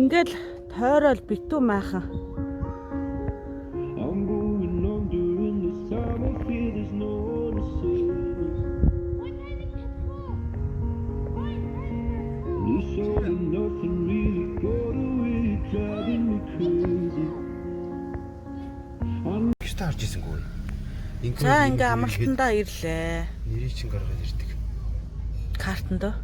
Ингээл тойрол битүү майхан. Харж ийсэнгүй. За ингээ амралтандаа ирлээ. Нэрийг чинь гаргаад ирдэг. Картанд уу?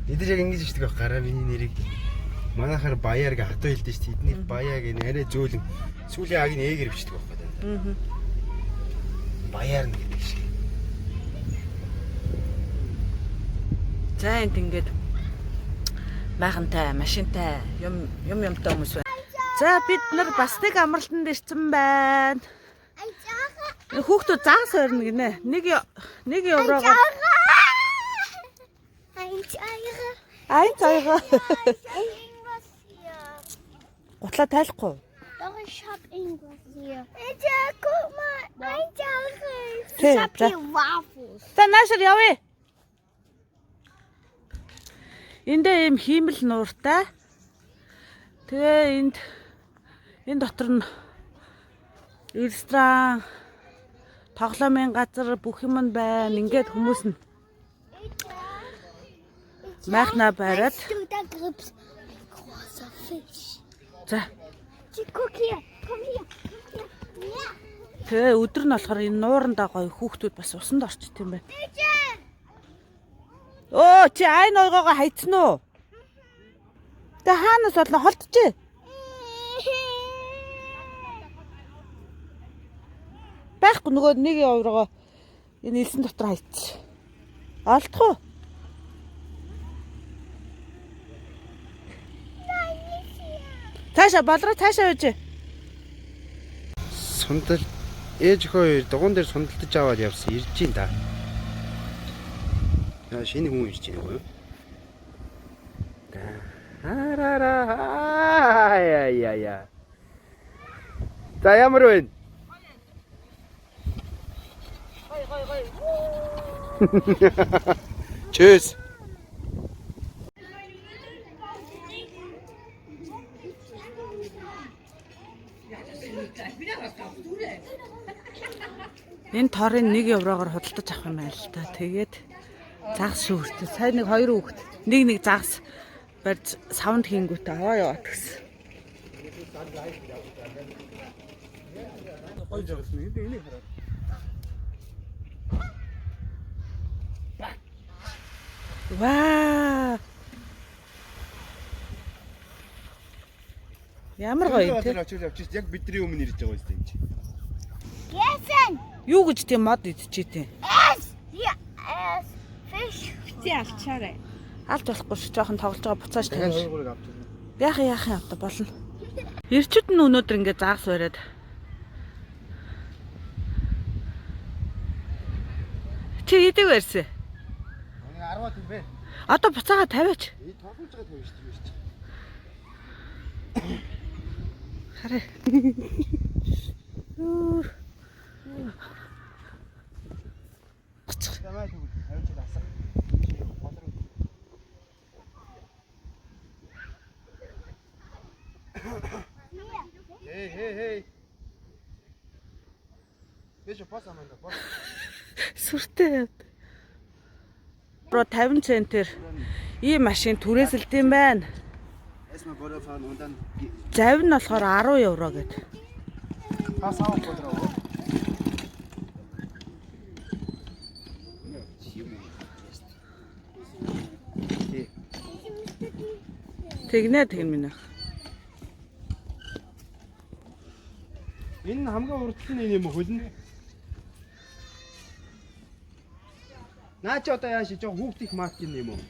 Эдгээр яг ингэж ичдэг байх гараа миний нэрийг. Манайхаар баяар гэ хатуу хэлдэг шүү дээ. Эднийг баяа гэ арай зөөлөн. Сүүлийн аг нь ээгээр бичдэг байх гэдэг. Аа. Баяар нь гэдэг шиг. За энд ингээд майхантай, машинтай, юмтай хүмүүс байна. За бид нар бас нэг амралтанд ирсэн байна. Хүүхдүүд загас өрнө гинэ. Нэг еврогоор. Ай цайгаа. Гутлаа тайлахгүй. Dog shopping was here. Shopping waffles. Та наашир явъя. Эндээ ийм хиймэл нууртай. Тэгээ энэ дотор нь ресторан, тоглоомын газар бүх юм байна. Ингээд хүмүүс нь майхнаа бариад. За. Come here. Тэгээ өдөр нь болохоор энэ нуурандаа гоё хүүхдүүд бас усанд орчт юм байна. Оо чи ай нойгоогоо хайцсан уу? Тэ хаанаас бодлоо холтчих. Байхгүй нөгөө нэг еврогоо энэ элсэн дотор хайц. Олдох уу? Цаашаа болроо цаашаа үжи. Сундал ээж хоёр дугуун дээр сундалтаж аваад явсан ирж гин та. Яа шинэ хүн ирж гин үү? Яа. За ямар вэ? Гой. Чөөс. Энэ торын 1 еврогоор худалдаж авах юм байна л та. Тэгээд загас шүүртэй. Сайн нэг 2 хүүхэд. Нэг загас барьж савнд хийнгүүтээ аваа яваад гэсэн. Ваа! Ямар гоё те. Яг бидний өмнө ирж байгаа юм чинь. Yes. Юу гэж тийм мод идчихээ. Yes. Fish. Алчаарай. Алж болохгүй ш жоохон тоглож байгаа буцааж тавьж. Хойгоорыг авч. Яахын авта болно. Ирчүүд нь өнөөдөр ингээ загас бариад. Чи идэг барьсан. 10-аад юм бэ? Одоо буцаага тавиач. Тоглож байгаа тавьж шүү дээ. Хараа. Тамаа тэгвэл тавьж асах. Hey. Бишо пас аманда пас. Сүртэй. Про 50 центээр ийм машин түрээсэлт юм байна. Эсмэ бороо фан ундан. Завь нь болохоор 10 евро гэдэг. Пас авах бодроо. Тэгнэ минь. Энэ хамгийн урд нь юм хөлн. Наа чи одоо яаш жоо хүүхдийн марк юм уу?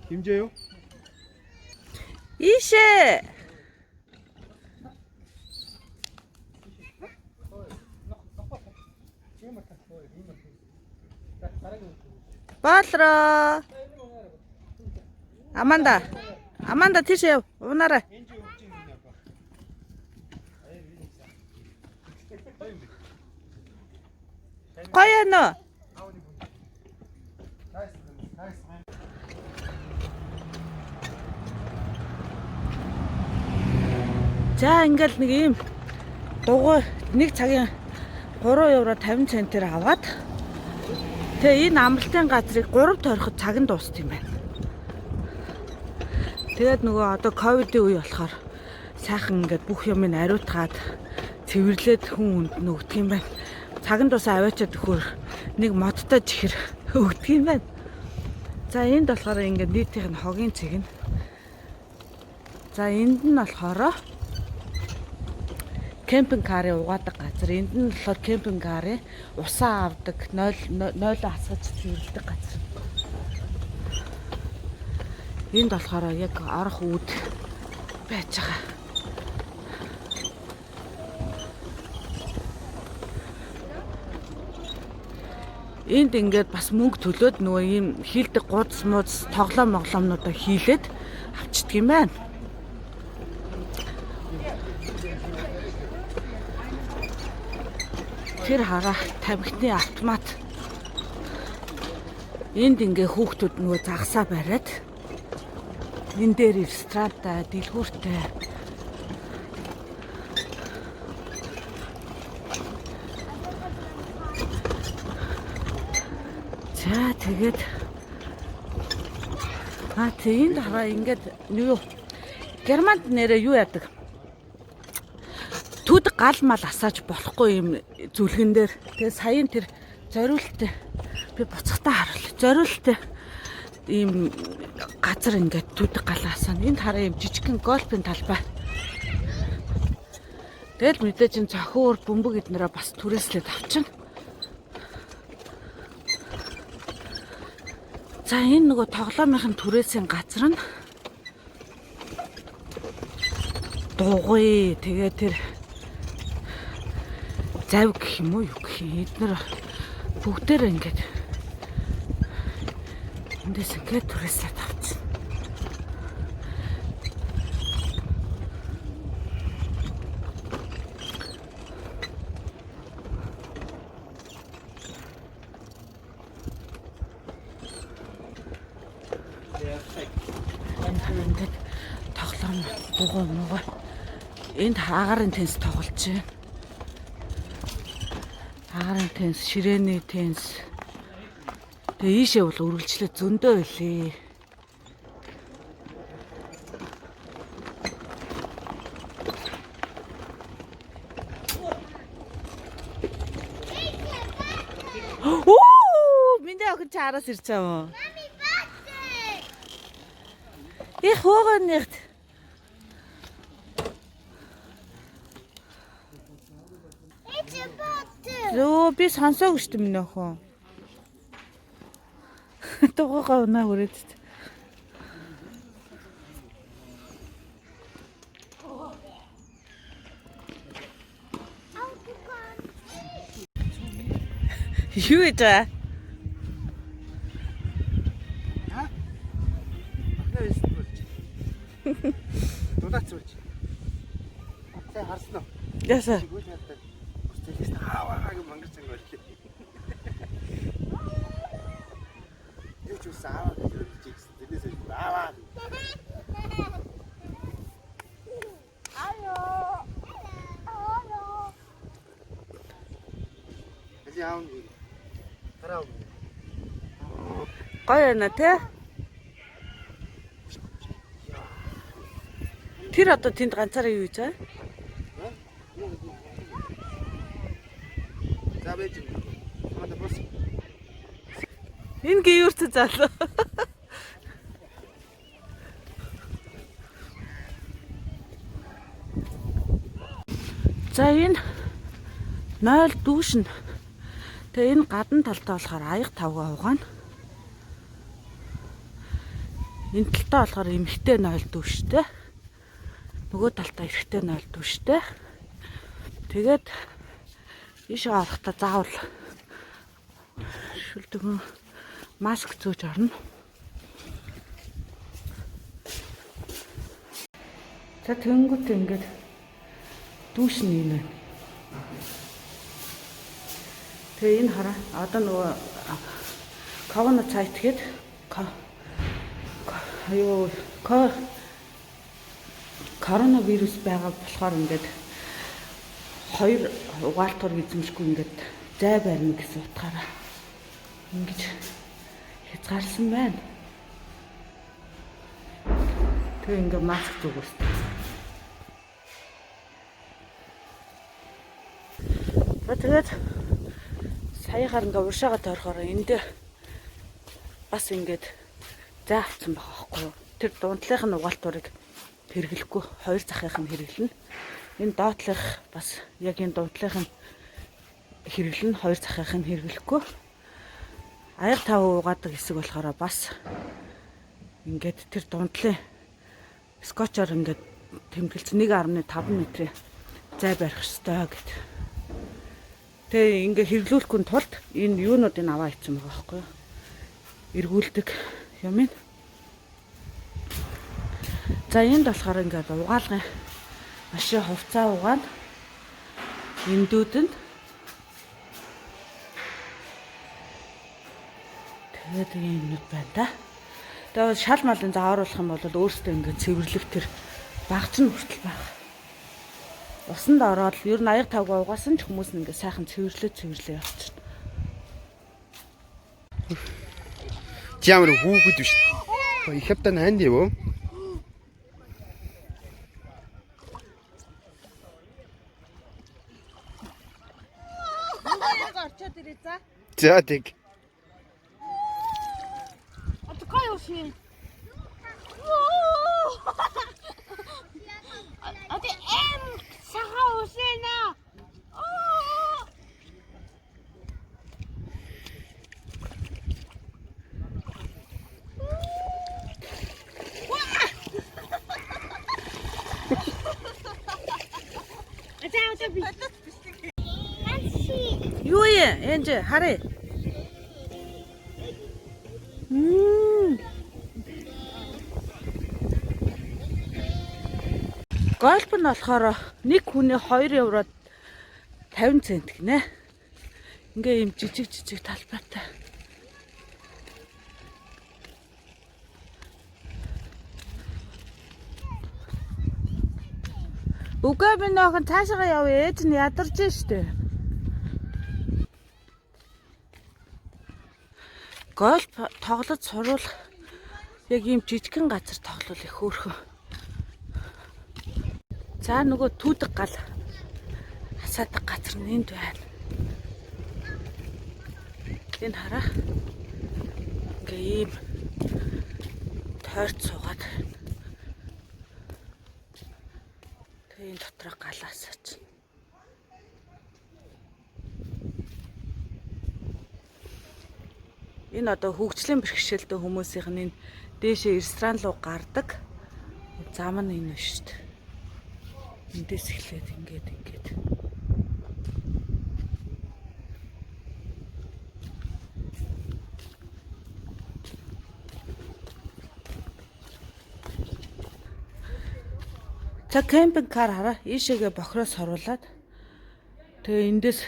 Хэмжээ юу? Ийшээ. Болроо. Аманда тийш яв. Унаарай. Гоё нөө. За ингээл нэг юм дугуй нэг цагийн 3 евро 50 центээр аваад тэгээ энэ амралтын газрыг 3 тойроход цаг нь дууст юм байна. Тэгээд нөгөө одоо ковидын үе болохоор сайхан ингээд бүх юмыг ариутгаад цэвэрлээд хүн хүнд нөгдөг юм байна. Цаг нь дуусаа аваачаад өгөхөр нэг модтой чихэр өгдөг юм байна. За энд болохоор ингээд нийтийнх нь хогийн цэг нь. За энд нь болохоор кемпинг карын угаадаг газар. Энд нь болохоор кемпинг карын усаа авдаг, нойлоо хасгаж цэвэрлэдэг газар. Энд болохоор яг орох үүд байж байгаа. Энд ингээд бас мөнгө төлөөд нөгөө ийм хийлдэг гудс мууц тоглоомнуудаа хийлээд авчдаг юм байна. Тэр хараа тамхины автомат. Энд ингээ хүүхдүүд нөгөө загсаа бариад энэ дээр ресторантай, дэлгүүртэй. За тэгээд энд хараа ингээд юу Германд нэрээ юу яадаг? Түд гал мал асааж болохгүй юм зүлгэн дээр. Тэгээ саяын тэр зориулттай би буцахтаа харуул. Зориулттай ийм газар ингээд түд гал асаана. Энд хараа юм жижигхэн гольфын талбай. Тэгэл мэдээж энэ цохиур бөмбөг эднэрээ бас түрээслээд авчин. За энэ нөгөө тоглоомынхын түрээсийн газар нь дугуй тэгээ тэр зав гэх юм уу юу гэх юм. Эднэр бүгдээр ингээд эндээс ингээд түрээслээд авчихсан. Энд тоглоом дугуй муугай. Энд агарын тенс тоглож байна. Агарын тенс, ширээний тенс. Тэгээ ийшээ бол үргэлжлээд зөндөө байлээ. Миний охин чаараас ирж байгаа юм. Ich höre nicht. Зөө би сонсоогүй шүү дээ миний охин. Дугуйгаа унаа хүрээд. Юу вэ? Дулаач үрж. Сая харсан уу? Ясаа. Тэгэлс аваагаа мангар цанг боллоо. Юу ч усаа гэж чигс. Тэрнээс аваа. Алло. Алло. Яам. Тараа. Гоё байна те? Тэр одоо тэнд ганцаараа юу хийж байгаа? За байж. Мада бос. Энэ гүйрт залуу. За энэ 0 дүүшин. Тэгээ энэ гадна талтаа болохоор аяг тавгаа угаана. Энэ талтаа болохоор эмхтэй 0 дүүштэй. Нөгөө талтаа эрэгтэй 0 дүүштэй. Тэгээд ийшээ орохдоо заавал шүлдэгэн маск зүүж орно. За тэнгүүт ингээд дүүш нь юм байна. Тэгээ энэ хараа одоо нөгөө ковна цайт гээд коронавирус байгаа болохоор ингээд хоёр угаалтгаар эзэмшгүй ингээд зай барина гэсэн утгаараа ингэж хязгаарласан байна. Тэгээ ингээд маск зүгүүрсэн. Тэгээд саягаар ингээд уршаага тойрохоор энэ дээр бас ингээд зай авсан байгаа байхгүй юу? Тэр дундлынх нь угаалтурыг хэрэглэхгүй, хоёр захынх нь хэрэглэнэ. Энэ доотлих бас яг энэ дундлынх нь хэрэглэнэ, хоёр захынх нь хэрэглэхгүй. Аяг тав угаадаг хэсэг болохоор бас ингээд тэр дундлын скотчоор ингээд тэмдэглэсэн 1.5 метрийн зай барих ёстой гэдэг. Тэгээ ингээд хэрэглүүлэхгүй тулд энэ юунуудыг аваа ицсэн байгаа байхгүй юу? Эргүүлдэг юм ин. За энд болохоор ингээд угаалгын машин хувцаа угаана. Эндүүдэнд тэгээд юмнууд байна да. Тэгээд шал малын зааруулах юм бол өөрөөсөө ингээд цэвэрлэх тэр багц нь хүртэл байна. Усанд ороод ер нь аяг тавгаа угаасан ч хүмүүс нь ингээд сайхан цэвэрлээ явчихна. Ямар хүүхэд биш. Ich hab dein Handy, wo? За тэг. 어떡해요, 씨. 어디 사과 오시나? Юу юм? Энд харъя. Гольф нь болохоор нэг хүний 2 евроод 50 цент гинэ. Ингээ юм жижиг талбайтай. Үгүй би нөхөн цаашаа явъя. Ээж нь ядарч штэ. Гольф тоглож сурвал яг ийм жижигхэн газар тоглол их хөөрхөн. За нөгөө түүдэг гал хасаадаг газар нь энд байна. Энэ хараа. Ингээ ийм тойрч суугаад. Тэгээ энэ дотроо галаасаач. Энэ одоо хөгжлийн бэрхшээлтэй хүмүүсийнх нь энэ дээшээ ресторан руу гардаг зам нь энэ шүү дээ. Эндээс эхлээд ингээд. За кемпинг кар хараа ийшээгээ бохроос хоруулаад тэгээ эндээс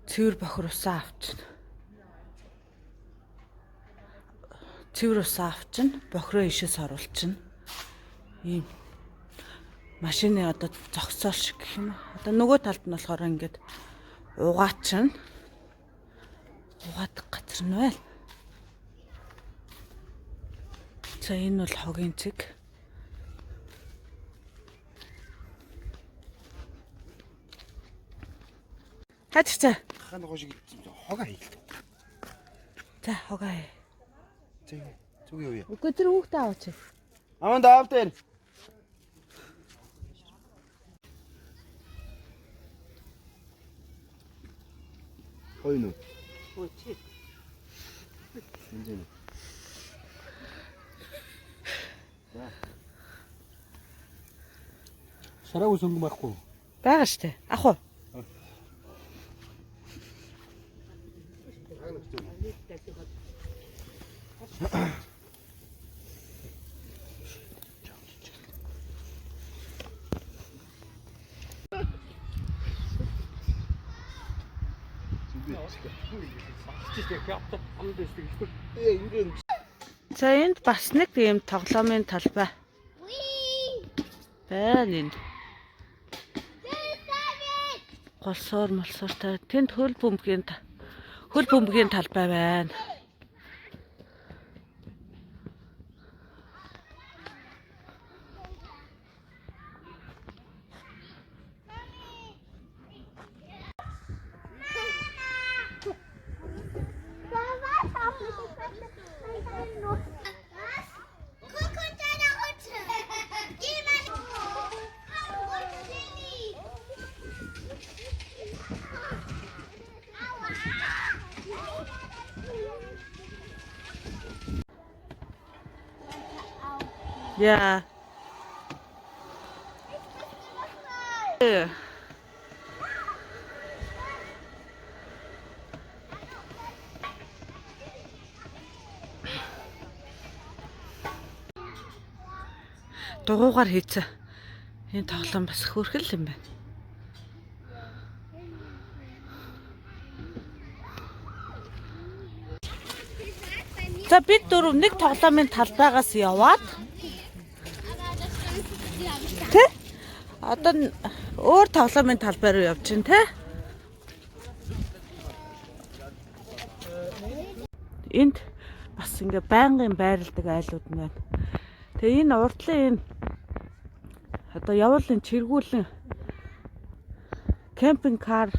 цэвэр бохроосаа авчихна. Цэвэр усаа авчихна, бохроо ишээс оруулчихна. Ийм машины одоо зогсоол шиг гэх юм уу. Одоо нөгөө талд нь болохоор ингээд угаачна. Угаадаг газар нь байл. За энэ бол хогийн цэг. Хачцаа. Хана гошиг хога хийлээ. За хогоо. Зүг юу яа? Үгүй тэр хүүхдээ аваач. Аман даавтэн. Хойно. Ой чи. Энд. За. Сараа үсэнгэн байхгүй. Бага штэ. Ах уу. За энд бас нэг тийм тоглоомын талбай. байна энэ. Голсоор малсаартай тэнд хөл бөмбөгийн талбай байна. Yeah. Дугуугаар хийцэн. Энэ тоглоом бас хөөрхөл юм байна. За бид дөрөв нэг тоглоомын талбайгаас яваад тэ? Одоо өөр тоглоомын талбай руу явж чинь тэ? Энд бас ингээ байнгын байрладаг айлууд нь байна. Тэгээ энэ урдлын энэ одоо явуулын чиргүүлэн кемпинг кар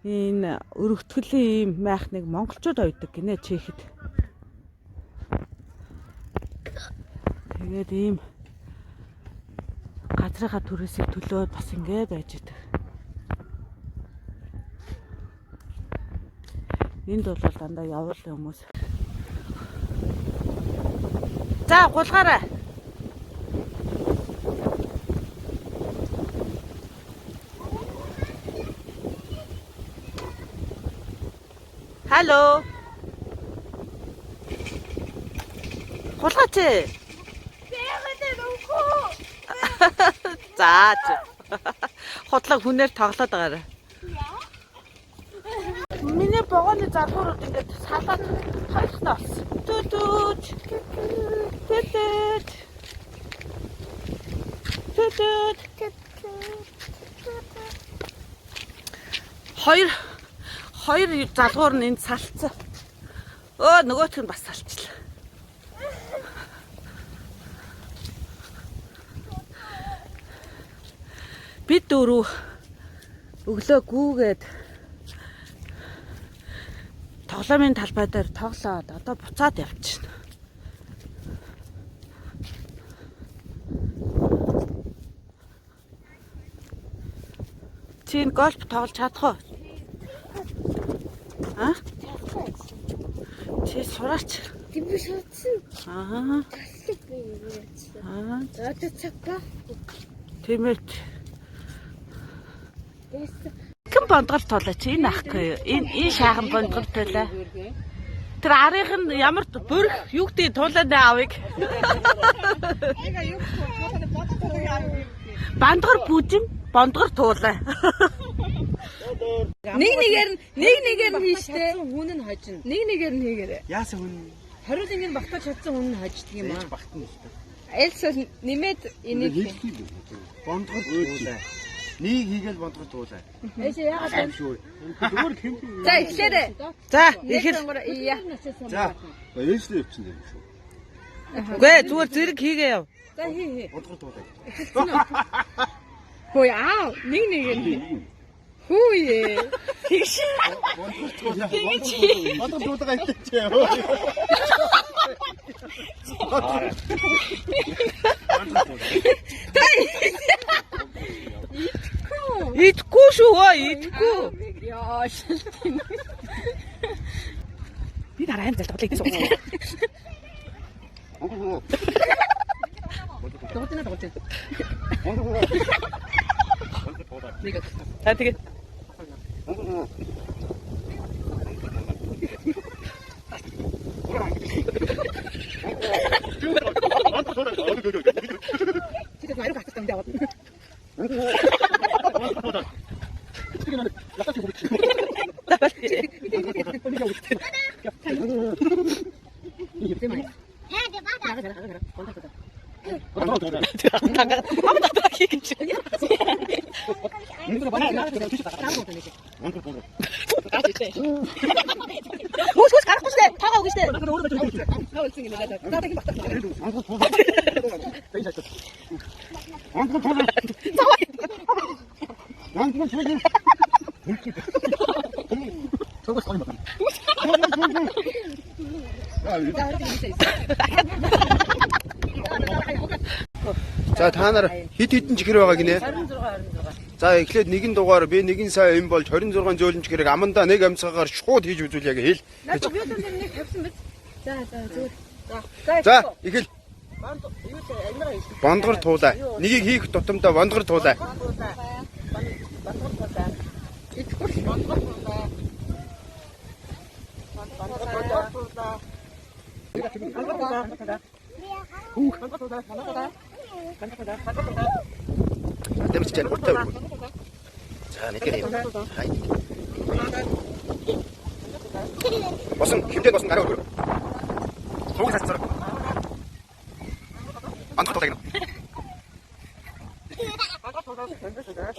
энэ өргөтгөлийн ийм майхныг монголчууд ойдог гинэ Чехэд. Тэгээд ийм газрынхаа түрээсийг төлөөд бас ингэ байж идэг. Энд бол дандаа явуулын хүмүүс. За гулгаарай. Халло. Гулгаач. За. Хотлог хүнээр тоглоод байгаарай. Миний богоны залуурууд ингээд салаад хоёрхноо болсон. Түтүт. Хоёр залгуур нь энд салцсан. Өө нөгөөх нь бас салчлаа. Бид дөрөв өглөө гүүгээд тоглоомын талбай дээр тоглоод одоо буцаад явчихна. Чи гольф тоглож чадах уу? А? Чи сураач. Би шатсан. Аа. Аа. Одоо цаг ба. Тэмээт. Ким бондгол тоолооч энэ ахгүй юу? Энэ шаахан бондгол тоолоо. Тэр арих нь ямар бүрх юу гэдэг туулаад аавыг. Бандгар бүжим, бондгор туулаа. Нэг нэгээр нь хийжтэй. Хүн нь хожино. Нэг нэгээр нь хийгээрэй. Яасан хүн Хариулын энэ багтаж чадсан хүн нь хождөг юм аа. багтана шүү дээ. Элс нэмээд энийг Бондгор туулаа. Нэг хийгээл бондгор туулаа. Эсэ яагаад Шүү. Зүгээр кемпинг. за эхлээрэй. За, ихэл. За, ээжлээ явчихсан юм шүү. Үгүй зүгээр зэрэг хийгээ яв. За хий. Бондгор туулаа. Хөөе аа нэг нэгээр нь. Хөөе. Бондгор туулаа. Бондгор туулаа идчихээ. Идэхгүй шүү, идэхгүй. Яа шилтэн. Би дараа энэ тоглоё гэсэн үг. Тоглож. За тэгээд Kita ngaruh kasih tanggung jawab. Хөөс гарахгүй штэ. Та гав штэ. За та нар хэд хэдэн чихэр байгаа гинэ? 26. За эхлээд нэгэн дугаар би нэгэн сая юм болж 26 зөөлөн чихэрийг амандаа нэг амьсгаар шууд хийж үзүүл яг хэл. Наад би одоо нэг тавьсан биз. За зүгээр. За эхэл. Бондгор туулаа. Нэгийг хийх тутамдаа бондгор туулаа. Дэмж чань уртаа үргүү. За нэг гэрээ. Хай. Босон хэмжээ босон арай үргүү. Сууг хасцар. Анталтайг.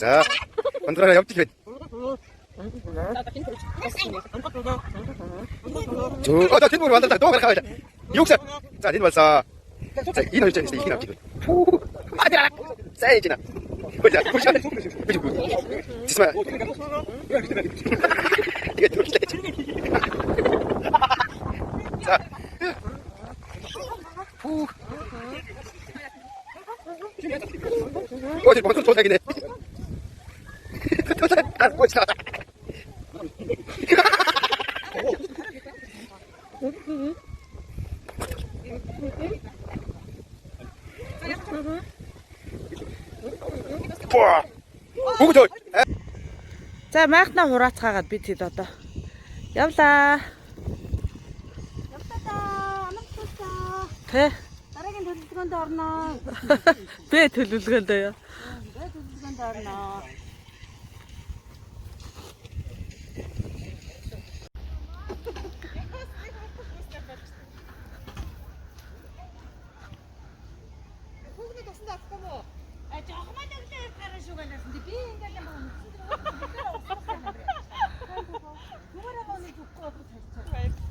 За контрол явуулчих вэ? Зөө одоо тэр бүр вандалтай доо гарах байла. Юугсаа. За энэ болсоо. За энэ хоёр чинь их навчих. Адаа. Сайжина. Хойлоо. Пушаа. Тисма. Тэгээд түлхлээ. За. Фу. 어디 먼저 도착이네. 도착. 아, 뭐지? 와. 보고 За майхнаа хураацгаагаад бид хэд одоо явлаа. Тэ. Дараагийн төлөвлөгөөнд орноо. Бэ төлөвлөгөөнд яа. Төлөвлөгөөнд орноо. Хүүхний тусан дахгүй мó? Жохмаа дэглээ гараа шугаалсан. Би ингээд юм байна. Нүгээрээ гоны зүггүй тавьчих.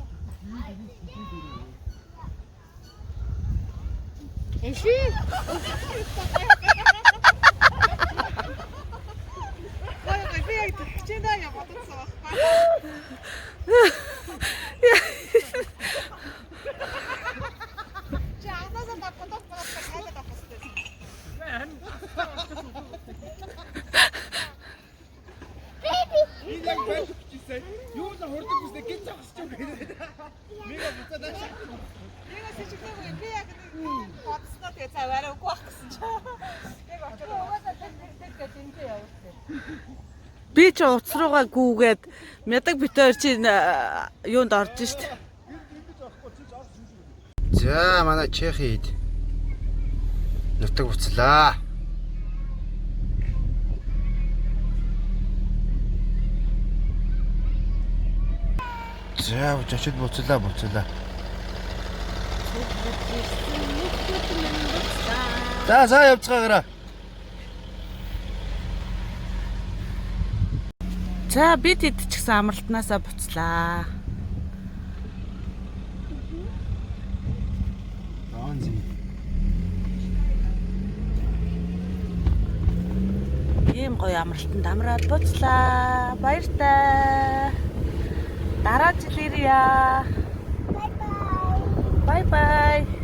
Эши. Гой би яг чиндаа я бодсон байна. Чаанаас на поток хайдаг авчихсан. Энэ яг байжчихсэн. Юу л хордог үстэй гэж зогсож байгаа. Мега буцаад. Яа сэжигтэй би яг бодсноо тэгээ цаваараа үгүй байх гэсэн чинь. Яг очоод угаасаа тэг тэнцээ явуулсан. Би ч утас руугаа гүүгээд мядаг битээр чи юунд орж шít. За манай Чехид нутаг буцлаа. За очиж буцлаа. За явцгаагаараа. За бид хэд ч гэсэн амралтнаасаа буцлаа. Ийм гоё амралтанд амраад буцлаа. Баяртай. Дараа жил ирье. Bye bye.